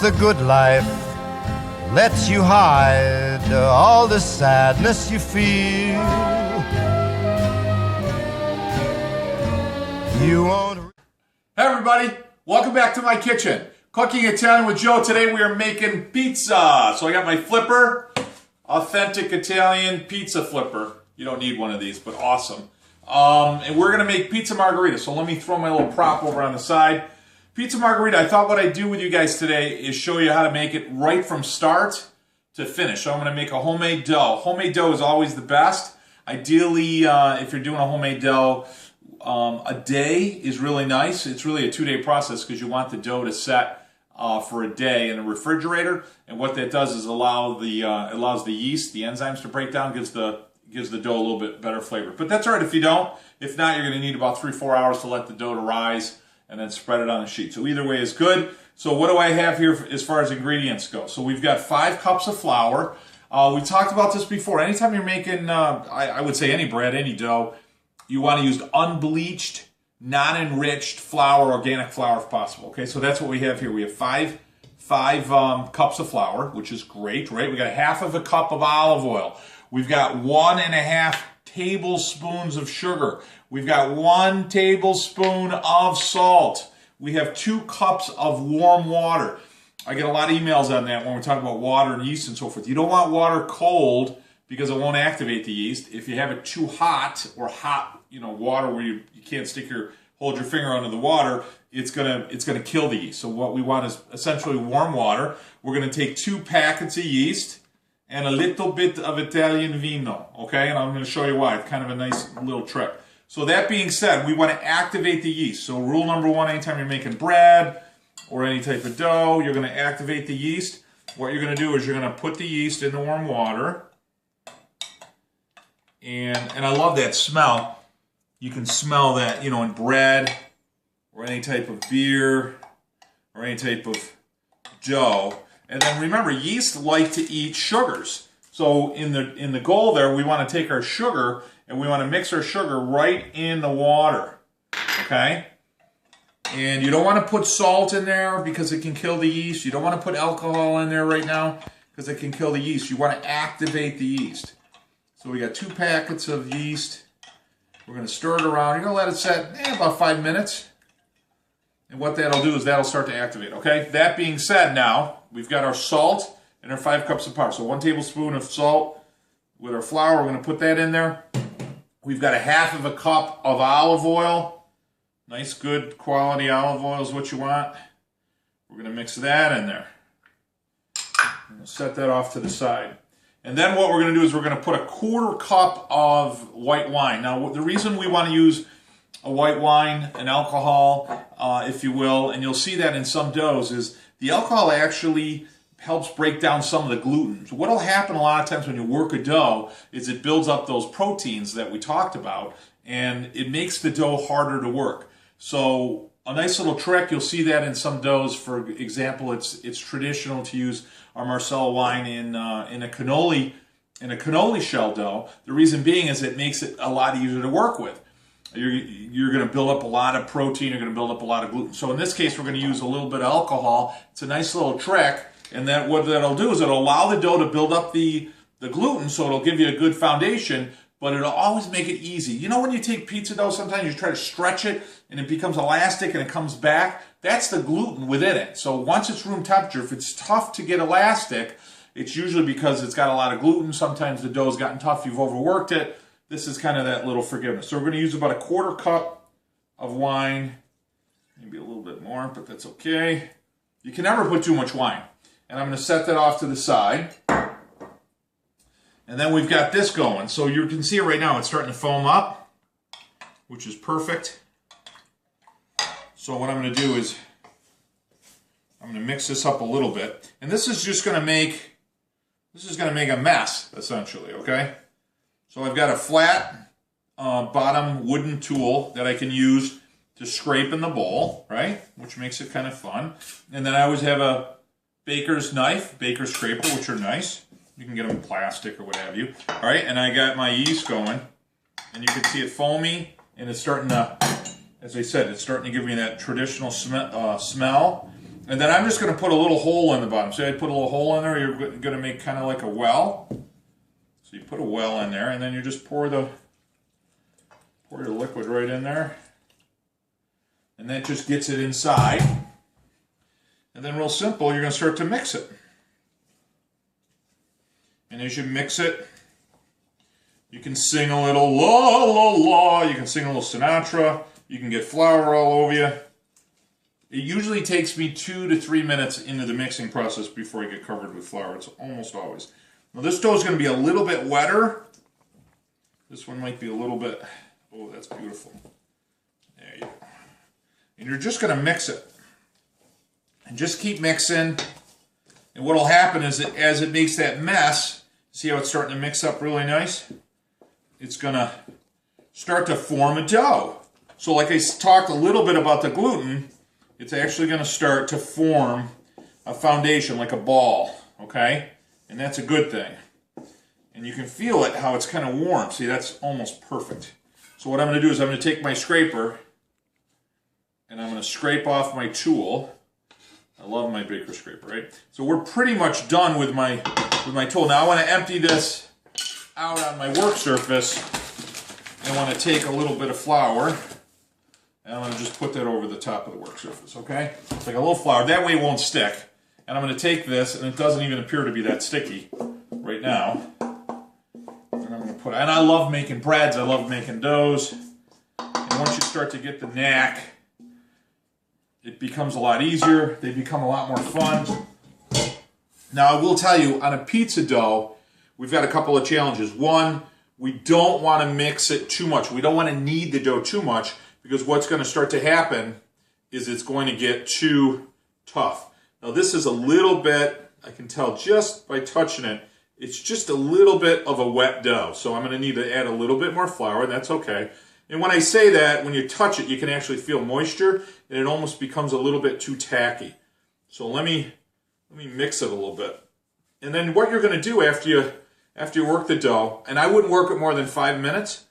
the good life lets you hide all the sadness you feel. You won't. Hey everybody, welcome back to my kitchen. Cooking Italian with Joe. Today we are making pizza. So I got my flipper, authentic Italian pizza flipper. You don't need one of these, but awesome. And we're going to make pizza margherita. So let me throw my little prop over on the side. Pizza margherita, I thought what I'd do with you guys today is show you how to make it right from start to finish. So I'm going to make a homemade dough. Homemade dough is always the best. Ideally, if you're doing a homemade dough, a day is really nice. It's really a 2-day process because you want the dough to set for a day in the refrigerator. And what that does is allows the yeast, the enzymes to break down, gives the dough a little bit better flavor. But that's all right if you don't. If not, you're going to need about 3-4 hours to let the dough to rise and then spread it on a sheet. So either way is good. So what do I have here as far as ingredients go? So we've got 5 cups of flour. We talked about this before. Anytime you're making, I would say any bread, any dough, you want to use unbleached, non-enriched flour, organic flour if possible. Okay, so that's what we have here. We have five cups of flour, which is great, right? We got 1/2 cup of olive oil. We've got 1.5 tablespoons of sugar. We've got 1 tablespoon of salt. We have 2 cups of warm water. I get a lot of emails on that when we're talking about water and yeast and so forth. You don't want water cold because it won't activate the yeast. If you have it too hot or hot, water where you can't hold your finger under the water, it's gonna kill the yeast. So what we want is essentially warm water. We're gonna take 2 packets of yeast and a little bit of Italian vino, okay? And I'm gonna show you why. It's kind of a nice little trick. So that being said, we want to activate the yeast. So rule number 1, anytime you're making bread or any type of dough, you're going to activate the yeast. What you're going to do is you're going to put the yeast in the warm water. And I love that smell. You can smell that, in bread or any type of beer or any type of dough. And then remember, yeast like to eat sugars. So in the goal there, we want to take our sugar and we want to mix our sugar right in the water, okay? And you don't want to put salt in there because it can kill the yeast. You don't want to put alcohol in there right now because it can kill the yeast. You want to activate the yeast. So we got 2 packets of yeast. We're going to stir it around. You're going to let it set about 5 minutes. And what that'll do is that'll start to activate, okay? That being said now, we've got our salt and our 5 cups of powder. So 1 tablespoon of salt with our flour. We're going to put that in there. We've got 1/2 cup of olive oil. Nice, good quality olive oil is what you want. We're going to mix that in there. I'm going to set that off to the side. And then what we're going to do is we're going to put 1/4 cup of white wine. Now, the reason we want to use a white wine, an alcohol, if you will, and you'll see that in some doughs, is the alcohol actually helps break down some of the gluten. So what will happen a lot of times when you work a dough is it builds up those proteins that we talked about, and it makes the dough harder to work. So a nice little trick, you'll see that in some doughs. For example, it's traditional to use our Marsala wine in a cannoli shell dough. The reason being is it makes it a lot easier to work with. You're going to build up a lot of protein, you're going to build up a lot of gluten. So in this case, we're going to use a little bit of alcohol. It's a nice little trick. And that what that'll do is it'll allow the dough to build up the gluten, so it'll give you a good foundation, but it'll always make it easy. You know when you take pizza dough, sometimes you try to stretch it and it becomes elastic and it comes back? That's the gluten within it. So once it's room temperature, if it's tough to get elastic, it's usually because it's got a lot of gluten. Sometimes the dough's gotten tough, you've overworked it. This is kind of that little forgiveness. So we're going to use about 1/4 cup of wine, maybe a little bit more, but that's okay. You can never put too much wine. And I'm going to set that off to the side. And then we've got this going. So you can see it right now. It's starting to foam up, which is perfect. So what I'm going to do is I'm going to mix this up a little bit. And this is just going to make a mess, essentially, okay? So I've got a flat bottom wooden tool that I can use to scrape in the bowl, right? Which makes it kind of fun. And then I always have a baker's knife, baker's scraper, which are nice. You can get them in plastic or what have you. All right, and I got my yeast going. And you can see it foamy, and it's starting to, as I said, it's starting to give me that traditional smell. And then I'm just going to put a little hole in the bottom. See, I put a little hole in there. You're going to make kind of like a well. So you put a well in there, and then you just pour your liquid right in there. And that just gets it inside. And then real simple, you're going to start to mix it. And as you mix it, you can sing a little la la la. You can sing a little Sinatra. You can get flour all over you. It usually takes me 2 to 3 minutes into the mixing process before I get covered with flour. It's almost always. Now this dough is going to be a little bit wetter. This one might be a little bit, oh, that's beautiful. There you go. And you're just going to mix it. And just keep mixing. And what will happen is that as it makes that mess, see how it's starting to mix up really nice? It's going to start to form a dough. So like I talked a little bit about the gluten, it's actually going to start to form a foundation like a ball, okay? And that's a good thing. And you can feel it, how it's kind of warm. See, that's almost perfect. So what I'm going to do is I'm going to take my scraper and I'm going to scrape off my tool. I love my baker scraper, right? So we're pretty much done with my tool. Now I want to empty this out on my work surface. I want to take a little bit of flour and I'm going to just put that over the top of the work surface, okay? It's like a little flour. That way it won't stick. And I'm going to take this, and it doesn't even appear to be that sticky right now. And I'm going to and I love making breads. I love making doughs. And once you start to get the knack, it becomes a lot easier. They become a lot more fun. Now, I will tell you, on a pizza dough, we've got a couple of challenges. One, we don't want to mix it too much. We don't want to knead the dough too much, because what's going to start to happen is it's going to get too tough. Now, this is a little bit, I can tell just by touching it, it's just a little bit of a wet dough. So I'm going to need to add a little bit more flour, and that's okay. And when I say that, when you touch it, you can actually feel moisture, and it almost becomes a little bit too tacky. So let me mix it a little bit. And then what you're going to do after you work the dough, and I wouldn't work it more than 5 minutes,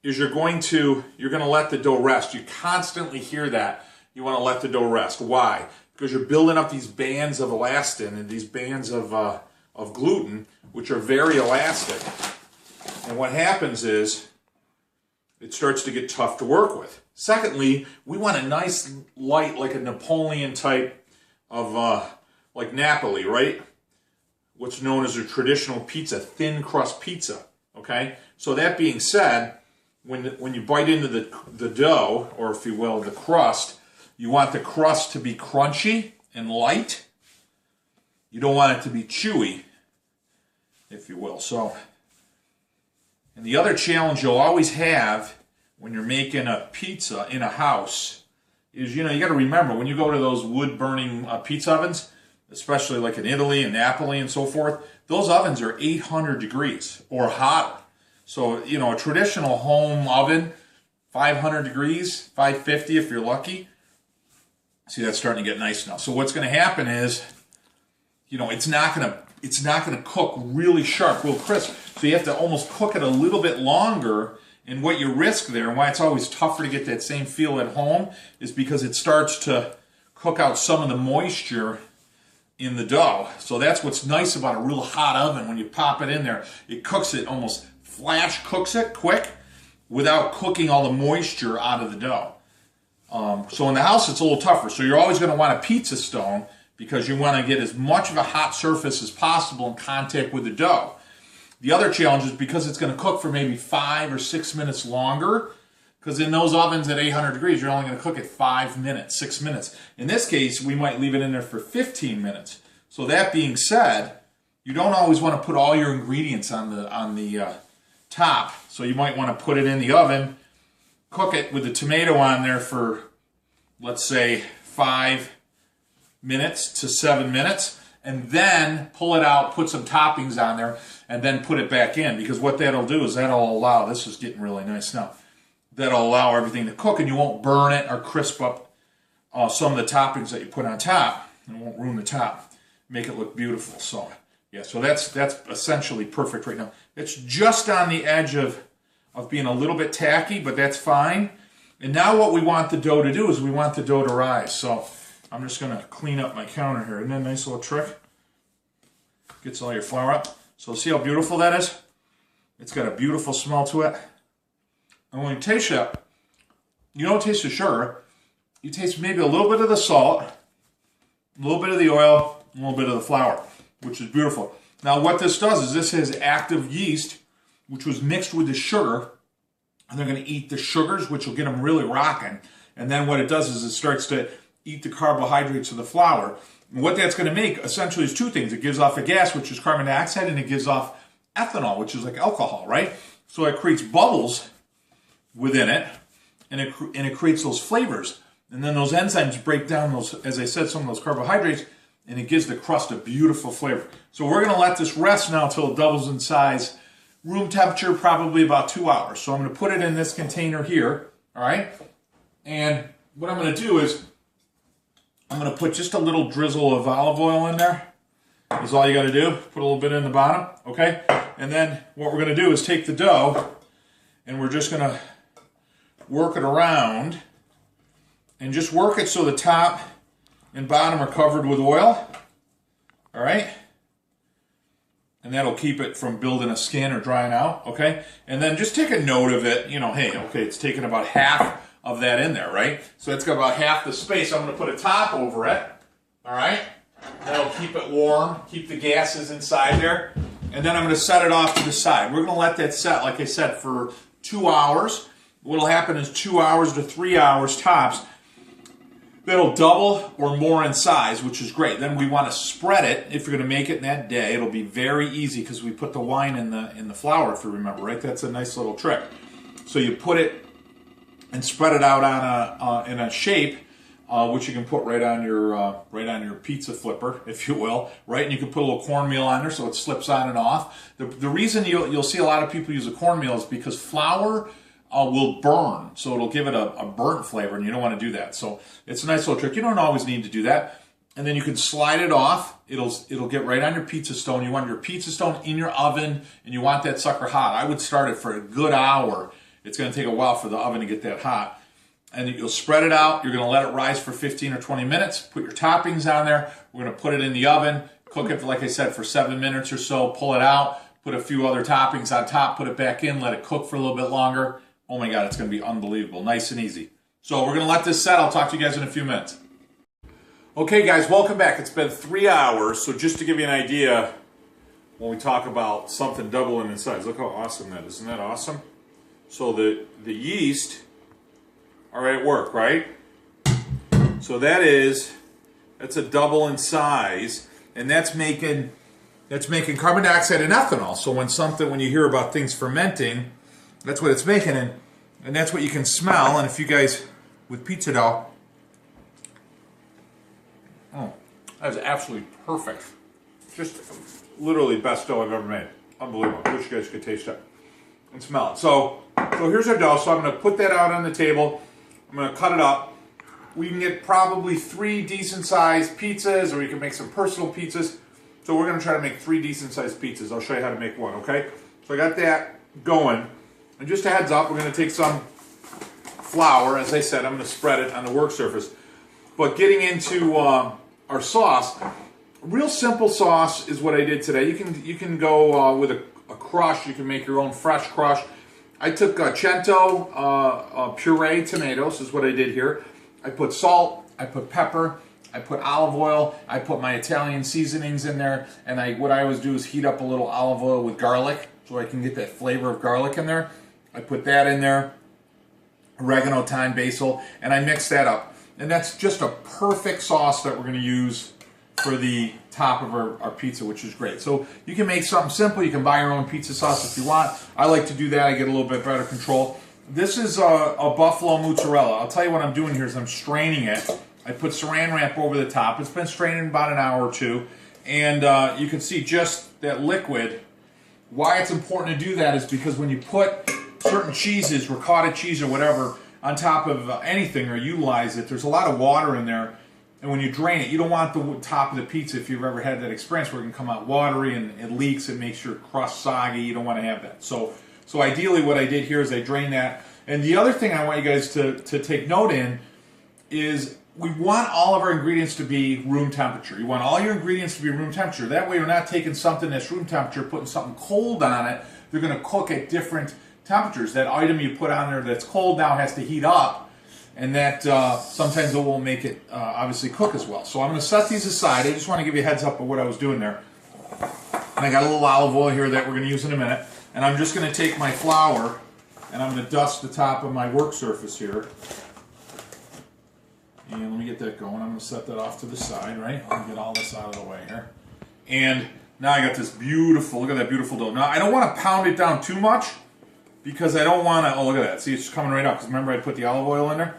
is you're going to let the dough rest. You constantly hear that. You want to let the dough rest. Why? Because you're building up these bands of elastin and these bands of gluten, which are very elastic. And what happens is it starts to get tough to work with. Secondly, we want a nice light, like a Napoleon type of, like Napoli, right? What's known as a traditional pizza, thin crust pizza, okay? So that being said, when you bite into the dough, or if you will, the crust, you want the crust to be crunchy and light. You don't want it to be chewy, if you will. So, and the other challenge you'll always have when you're making a pizza in a house is, you got to remember, when you go to those wood-burning pizza ovens, especially like in Italy and Napoli and so forth, those ovens are 800 degrees or hotter. So, a traditional home oven, 500 degrees, 550 if you're lucky. See, that's starting to get nice now. So what's going to happen is, it's not going to cook really sharp, real crisp. So you have to almost cook it a little bit longer. And what you risk there, and why it's always tougher to get that same feel at home, is because it starts to cook out some of the moisture in the dough. So that's what's nice about a real hot oven. When you pop it in there, it cooks it, almost flash cooks it quick without cooking all the moisture out of the dough. So in the house, it's a little tougher. So you're always going to want a pizza stone, because you want to get as much of a hot surface as possible in contact with the dough. The other challenge is because it's going to cook for maybe 5 or 6 minutes longer, because in those ovens at 800 degrees, you're only going to cook it 5 minutes, 6 minutes. In this case, we might leave it in there for 15 minutes. So that being said, you don't always want to put all your ingredients on the top. So you might want to put it in the oven, cook it with the tomato on there for, let's say, 5 minutes to 7 minutes, and then pull it out, put some toppings on there, and then put it back in. Because what that'll do is that'll allow, this is getting really nice now, that'll allow everything to cook, and you won't burn it or crisp up some of the toppings that you put on top. It won't ruin the top, make it look beautiful. So yeah, so that's essentially perfect right now. It's just on the edge of being a little bit tacky, but that's fine. And now what we want the dough to do is we want the dough to rise. So I'm just going to clean up my counter here. Isn't that a nice little trick? Gets all your flour up. So see how beautiful that is? It's got a beautiful smell to it. And when you taste it, you don't taste the sugar. You taste maybe a little bit of the salt, a little bit of the oil, a little bit of the flour, which is beautiful. Now what this does is this has active yeast, which was mixed with the sugar, and they're going to eat the sugars, which will get them really rocking. And then what it does is it starts to eat the carbohydrates of the flour. And what that's going to make essentially is two things. It gives off a gas, which is carbon dioxide, and it gives off ethanol, which is like alcohol, right? So it creates bubbles within it, and it creates those flavors. And then those enzymes break down those, as I said, some of those carbohydrates, and it gives the crust a beautiful flavor. So we're going to let this rest now until it doubles in size. Room temperature, probably about 2 hours. So I'm going to put it in this container here, all right? And what I'm going to do is I'm going to put just a little drizzle of olive oil in there. That's all you got to do. Put a little bit in the bottom, okay? And then what we're going to do is take the dough, and we're just going to work it around, and just work it so the top and bottom are covered with oil, all right? And that'll keep it from building a skin or drying out, okay? And then just take a note of it, you know, hey, okay, it's taking about half of that in there, right? So it's got about half the space. I'm going to put a top over it, all right? That'll keep it warm, keep the gases inside there. And then I'm going to set it off to the side. We're going to let that set, like I said, for 2 hours. What'll happen is 2 hours to 3 hours tops. That'll double or more in size, which is great. Then we want to spread it. If you're going to make it in that day, it'll be very easy because we put the wine in the flour, if you remember, right? That's a nice little trick. So you put it and spread it out on in a shape, which you can put right on your pizza flipper, if you will, right? And you can put a little cornmeal on there so it slips on and off. The reason you'll see a lot of people use a cornmeal is because flour will burn, so it'll give it a burnt flavor, and you don't want to do that. So it's a nice little trick. You don't always need to do that. And then you can slide it off. It'll get right on your pizza stone. You want your pizza stone in your oven, and you want that sucker hot. I would start it for a good hour. It's going to take a while for the oven to get that hot. And you'll spread it out. You're going to let it rise for 15 or 20 minutes. Put your toppings on there. We're going to put it in the oven. Cook it, like I said, for 7 minutes or so. Pull it out. Put a few other toppings on top. Put it back in. Let it cook for a little bit longer. Oh my God, it's going to be unbelievable. Nice and easy. So we're going to let this set. I'll talk to you guys in a few minutes. Okay, guys, welcome back. It's been 3 hours. So just to give you an idea, when we talk about something doubling in size, look how awesome that is. Isn't that awesome? So the yeast are at work, right? So that's a double in size, and that's making carbon dioxide and ethanol. So when you hear about things fermenting, that's what it's making, and that's what you can smell. And if you guys, with pizza dough, oh, that is absolutely perfect. Just literally best dough I've ever made. Unbelievable. I wish you guys could taste it and smell it. So here's our dough. So I'm going to put that out on the table. I'm going to cut it up. We can get probably 3 decent-sized pizzas, or you can make some personal pizzas. So we're going to try to make 3 decent-sized pizzas. I'll show you how to make one, okay? So I got that going. And just a heads up, we're going to take some flour. As I said, I'm going to spread it on the work surface. But getting into our sauce, a real simple sauce is what I did today. You can go with a crush. You can make your own fresh crush. I took Cento puree tomatoes is what I did here. I put salt, I put pepper, I put olive oil, I put my Italian seasonings in there, and what I always do is heat up a little olive oil with garlic so I can get that flavor of garlic in there. I put that in there, oregano, thyme, basil, and I mix that up. And that's just a perfect sauce that we're going to use for the top of our pizza, which is great. So you can make something simple. You can buy your own pizza sauce if you want. I like to do that. I get a little bit better control. This is a buffalo mozzarella. I'll tell you what I'm doing here is I'm straining it. I put saran wrap over the top. It's been straining about an hour or two. And you can see just that liquid. Why it's important to do that is because when you put certain cheeses, ricotta cheese or whatever, on top of anything or utilize it, there's a lot of water in there. And when you drain it, you don't want the top of the pizza, if you've ever had that experience where it can come out watery and it leaks, it makes your crust soggy. You don't want to have that. So ideally what I did here is I drained that. And the other thing I want you guys to take note in is we want all of our ingredients to be room temperature. You want all your ingredients to be room temperature. That way you're not taking something that's room temperature, putting something cold on it. They're going to cook at different temperatures. That item you put on there that's cold now has to heat up, and that sometimes it won't make it obviously cook as well. So I'm going to set these aside. I just want to give you a heads up of what I was doing there. And I got a little olive oil here that we're going to use in a minute. And I'm just going to take my flour and I'm going to dust the top of my work surface here. And let me get that going. I'm going to set that off to the side, right? I'll get all this out of the way here. And now I got this beautiful, look at that beautiful dough. Now I don't want to pound it down too much because I don't want to, oh look at that. See, it's coming right up because remember I put the olive oil in there?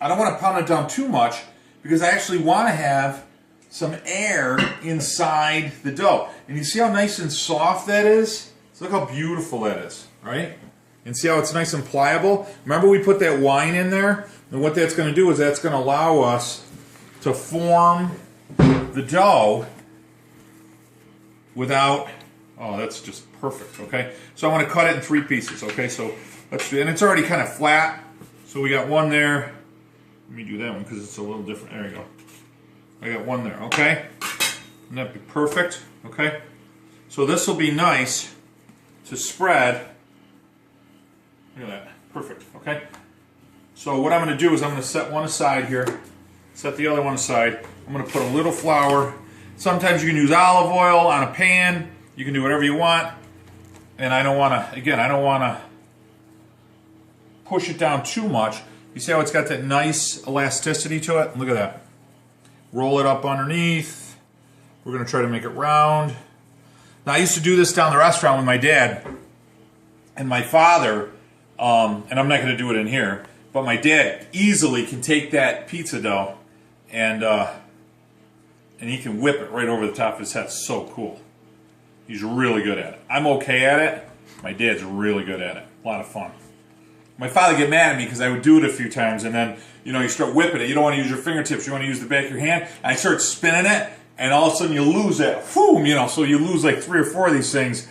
I don't want to pound it down too much because I actually want to have some air inside the dough. And you see how nice and soft that is? So look how beautiful that is, right? And see how it's nice and pliable? Remember we put that wine in there? And what that's going to do is that's going to allow us to form the dough without, oh, that's just perfect, okay? So I want to cut it in 3 pieces, okay? So let's do, and it's already kind of flat. So we got one there. Let me do that one because it's a little different. There you go. I got one there, okay? And that'd be perfect, okay? So this will be nice to spread. Look at that, perfect, okay? So what I'm going to do is I'm going to set one aside here, set the other one aside. I'm going to put a little flour. Sometimes you can use olive oil on a pan. You can do whatever you want. And I don't want to, again, I don't want to push it down too much. You see how it's got that nice elasticity to it? Look at that. Roll it up underneath. We're going to try to make it round. Now I used to do this down the restaurant with my dad and my father, and I'm not going to do it in here. But my dad easily can take that pizza dough and he can whip it right over the top of his head. It's so cool. He's really good at it. I'm okay at it. My dad's really good at it. A lot of fun. My father get mad at me because I would do it a few times and then, you know, you start whipping it. You don't want to use your fingertips. You want to use the back of your hand. And I start spinning it and all of a sudden you lose it. Boom, you know, so you lose like 3 or 4 of these things.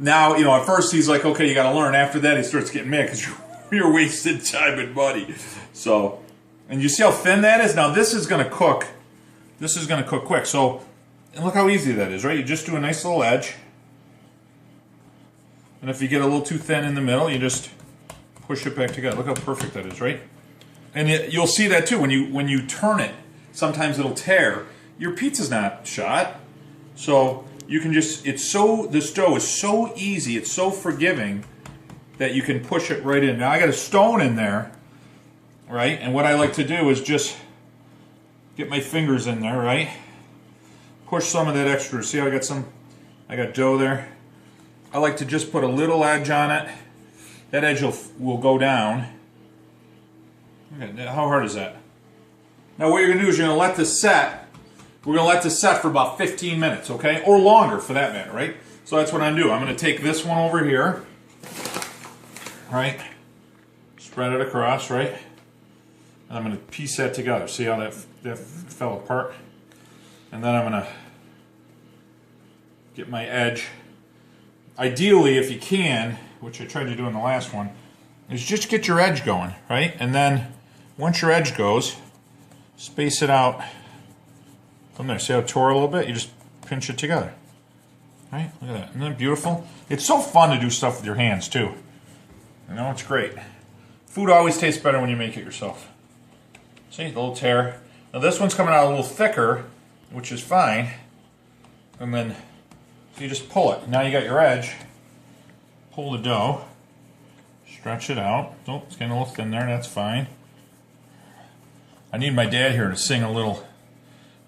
Now, you know, at first he's like, okay, you got to learn. After that, he starts getting mad because you're wasting time and money. So, and you see how thin that is? Now this is going to cook. This is going to cook quick. So, and look how easy that is, right? You just do a nice little edge. And if you get a little too thin in the middle, you just push it back together. Look how perfect that is, right? And you'll see that too when you turn it. Sometimes it'll tear. Your pizza's not shot. So, you can just, this dough is so easy, it's so forgiving that you can push it right in. Now I got a stone in there, right? And what I like to do is just get my fingers in there, right? Push some of that extra. See how I got dough there? I like to just put a little edge on it. That edge will go down. Okay, how hard is that? Now what you're going to do is you're going to let this set. We're going to let this set for about 15 minutes, okay? Or longer for that matter, right? So that's what I'm going to do. I'm going to take this one over here. Right? Spread it across, right? And I'm going to piece that together. See how that fell apart? And then I'm going to get my edge. Ideally, if you can, which I tried to do in the last one, is just get your edge going, right? And then once your edge goes, space it out from there. See how it tore a little bit? You just pinch it together. Right? Look at that. Isn't that beautiful? It's so fun to do stuff with your hands, too. You know, it's great. Food always tastes better when you make it yourself. See, the little tear. Now this one's coming out a little thicker, which is fine. And then, so you just pull it. Now you got your edge. Pull the dough. Stretch it out. Oh, it's getting a little thin there, that's fine. I need my dad here to sing a little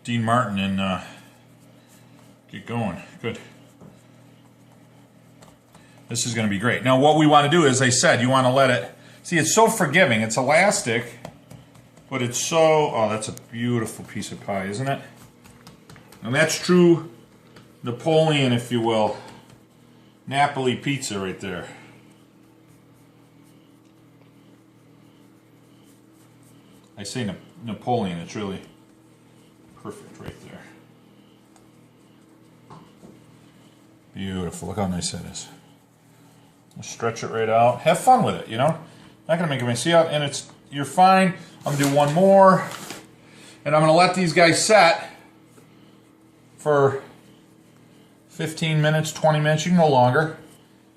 Dean Martin and get going. Good. This is going to be great. Now what we want to do, as I said, you want to let it, see it's so forgiving, it's elastic, but it's so, oh that's a beautiful piece of pie, isn't it? And that's true Napoleon, if you will, Napoli pizza right there. I say Napoleon, it's really perfect right there. Beautiful, look how nice that is. Stretch it right out. Have fun with it, you know? Not gonna make a mess. See how, and you're fine. I'm gonna do one more. And I'm going to let these guys set for 15 minutes, 20 minutes. You can go longer.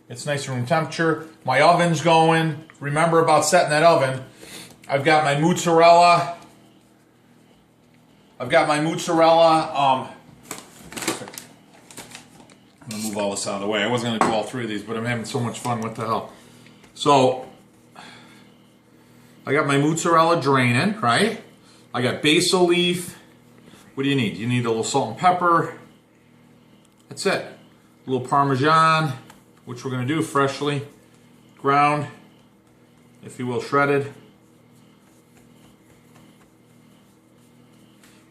It's nice room temperature. My oven's going. Remember about setting that oven. I've got my mozzarella. I'm going to move all this out of the way. I wasn't going to do all three of these, but I'm having so much fun. What the hell? So, I got my mozzarella draining, right? I got basil leaf. What do you need? You need a little salt and pepper. That's it. A little Parmesan, which we're going to do freshly ground, if you will, shredded.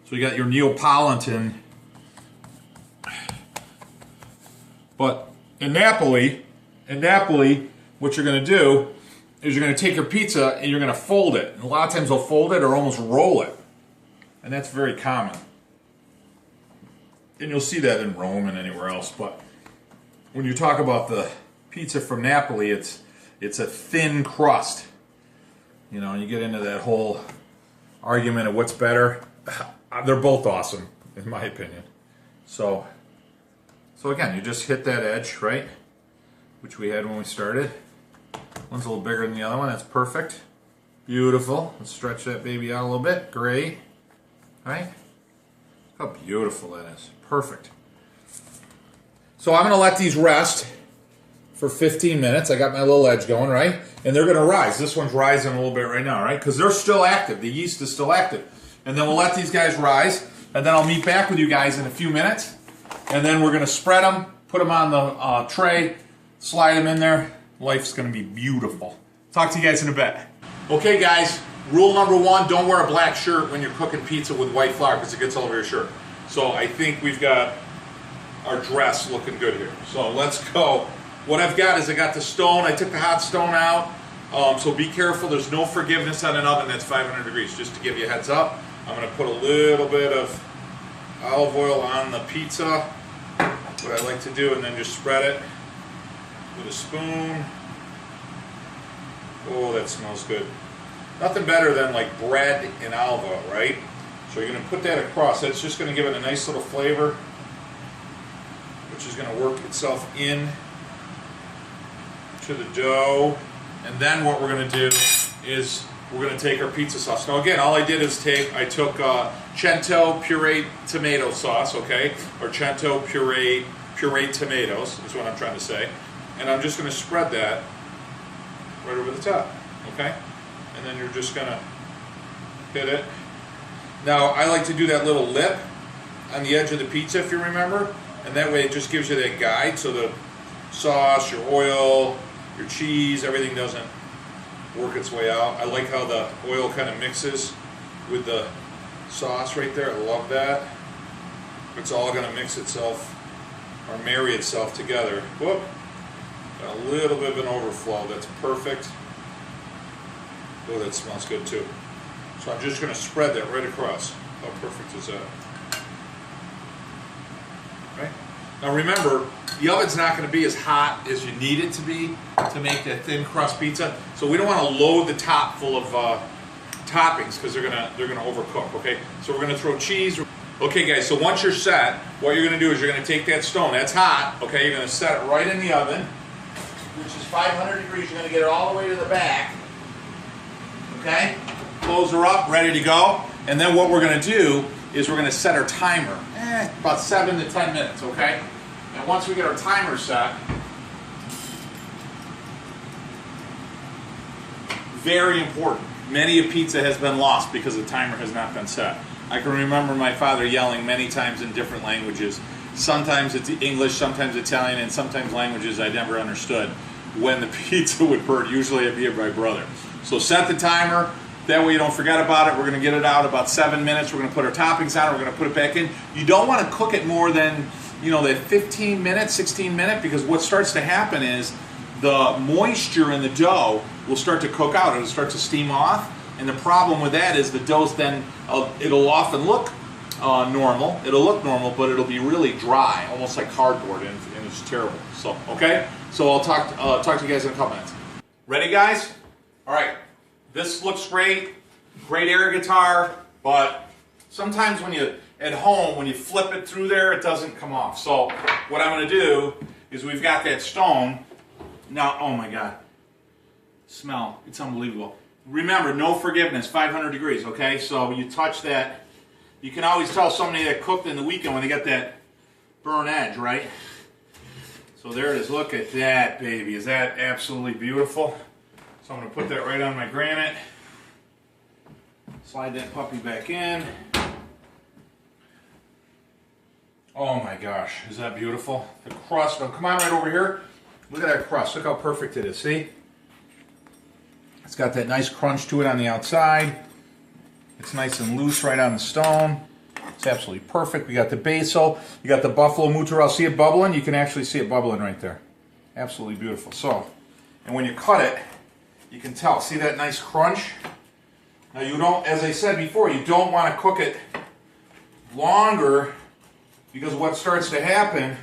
So you got your Neapolitan. But in Napoli, what you're going to do is you're going to take your pizza and you're going to fold it. And a lot of times they'll fold it or almost roll it. And that's very common. And you'll see that in Rome and anywhere else. But when you talk about the pizza from Napoli, it's a thin crust. You know, you get into that whole argument of what's better. They're both awesome, in my opinion. So again, you just hit that edge, right? Which we had when we started. One's a little bigger than the other one. That's perfect. Beautiful. Let's stretch that baby out a little bit. Great. Right? How beautiful that is. Perfect. So I'm going to let these rest for 15 minutes. I got my little edge going, right? And they're going to rise. This one's rising a little bit right now, right? Because they're still active. The yeast is still active. And then we'll let these guys rise. And then I'll meet back with you guys in a few minutes. And then we're going to spread them, put them on the tray, slide them in there. Life's going to be beautiful. Talk to you guys in a bit. Okay, guys. Rule number one, don't wear a black shirt when you're cooking pizza with white flour because it gets all over your shirt. So I think we've got our dress looking good here. So let's go. What I've got is I got the stone. I took the hot stone out. So be careful. There's no forgiveness on an oven that's 500 degrees. Just to give you a heads up, I'm going to put a little bit of olive oil on the pizza. What I like to do, and then just spread it with a spoon. Oh, that smells good. Nothing better than like bread and olive oil, right? So you're going to put that across. That's just going to give it a nice little flavor, which is going to work itself in to the dough. And then what we're going to do is we're going to take our pizza sauce. Now again, all I did is I took Cento pureed tomato sauce, okay? Or Cento pureed tomatoes is what I'm trying to say. And I'm just going to spread that right over the top, okay? And then you're just going to hit it. Now, I like to do that little lip on the edge of the pizza, if you remember. And that way it just gives you that guide so the sauce, your oil, your cheese, everything doesn't work its way out. I like how the oil kind of mixes with the sauce right there. I love that. It's all going to mix itself or marry itself together. Whoop. Got a little bit of an overflow. That's perfect. Oh, that smells good too. So I'm just going to spread that right across. How perfect is that? Right? Now remember, the oven's not going to be as hot as you need it to be to make that thin crust pizza. So we don't want to load the top full of toppings because they're gonna overcook. Okay, so we're going to throw cheese. Okay, guys. So once you're set, what you're going to do is you're going to take that stone. That's hot. Okay, you're going to set it right in the oven, which is 500 degrees. You're going to get it all the way to the back. Okay, close her up, ready to go. And then what we're going to do is we're going to set our timer. About 7 to 10 minutes. Okay. And once we get our timer set, very important. Many a pizza has been lost because the timer has not been set. I can remember my father yelling many times in different languages. Sometimes it's English, sometimes Italian, and sometimes languages I never understood when the pizza would burn. Usually it'd be my brother. So set the timer. That way you don't forget about it. We're going to get it out about 7 minutes. We're going to put our toppings on it. We're going to put it back in. You don't want to cook it more than, that 15 minutes, 16 minutes, because what starts to happen is the moisture in the dough will start to cook out. It'll start to steam off. And the problem with that is the dough's then, it'll often look normal. It'll look normal, but it'll be really dry, almost like cardboard, and it's terrible. So, okay? So I'll talk to you guys in a couple minutes. Ready, guys? All right. This looks great. Great air guitar, but sometimes when you, at home, when you flip it through there, it doesn't come off. So what I'm going to do is we've got that stone. Now, oh my God. Smell. It's unbelievable. Remember, no forgiveness, 500 degrees, okay? So you touch that. You can always tell somebody that cooked in the weekend when they got that burn edge, right? So there it is. Look at that, baby. Is that absolutely beautiful? So I'm going to put that right on my granite. Slide that puppy back in. Oh my gosh, is that beautiful? The crust, oh, come on right over here. Look at that crust. Look how perfect it is, see? It's got that nice crunch to it on the outside. It's nice and loose right on the stone. It's absolutely perfect. We got the basil. You got the buffalo mozzarella. See it bubbling? You can actually see it bubbling right there. Absolutely beautiful. So, and when you cut it, you can tell. See that nice crunch? Now you don't, as I said before, you don't want to cook it longer because what starts to happen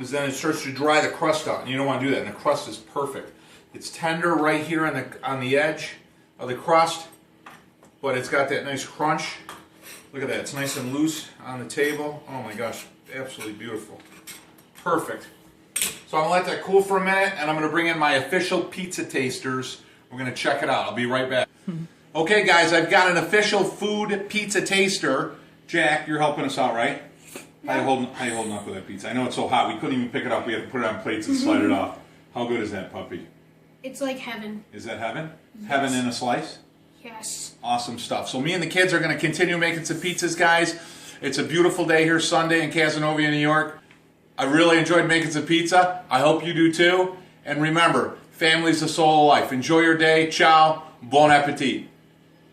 is then it starts to dry the crust out. And you don't want to do that. And the crust is perfect. It's tender right here on the edge of the crust, but it's got that nice crunch. Look at that. It's nice and loose on the table. Oh my gosh, absolutely beautiful. Perfect. So I'm going to let that cool for a minute, and I'm going to bring in my official pizza tasters. We're going to check it out. I'll be right back. Okay, guys, I've got an official food pizza taster. Jack, you're helping us out, right? How you holding up with that pizza? I know it's so hot, we couldn't even pick it up. We had to put it on plates and slide it off. How good is that, puppy? It's like heaven. Is that heaven? Yes. Heaven in a slice? Yes. Awesome stuff. So me and the kids are going to continue making some pizzas, guys. It's a beautiful day here Sunday in Casanova, New York. I really enjoyed making some pizza. I hope you do too. And remember, family's the soul of life. Enjoy your day. Ciao. Bon appetit.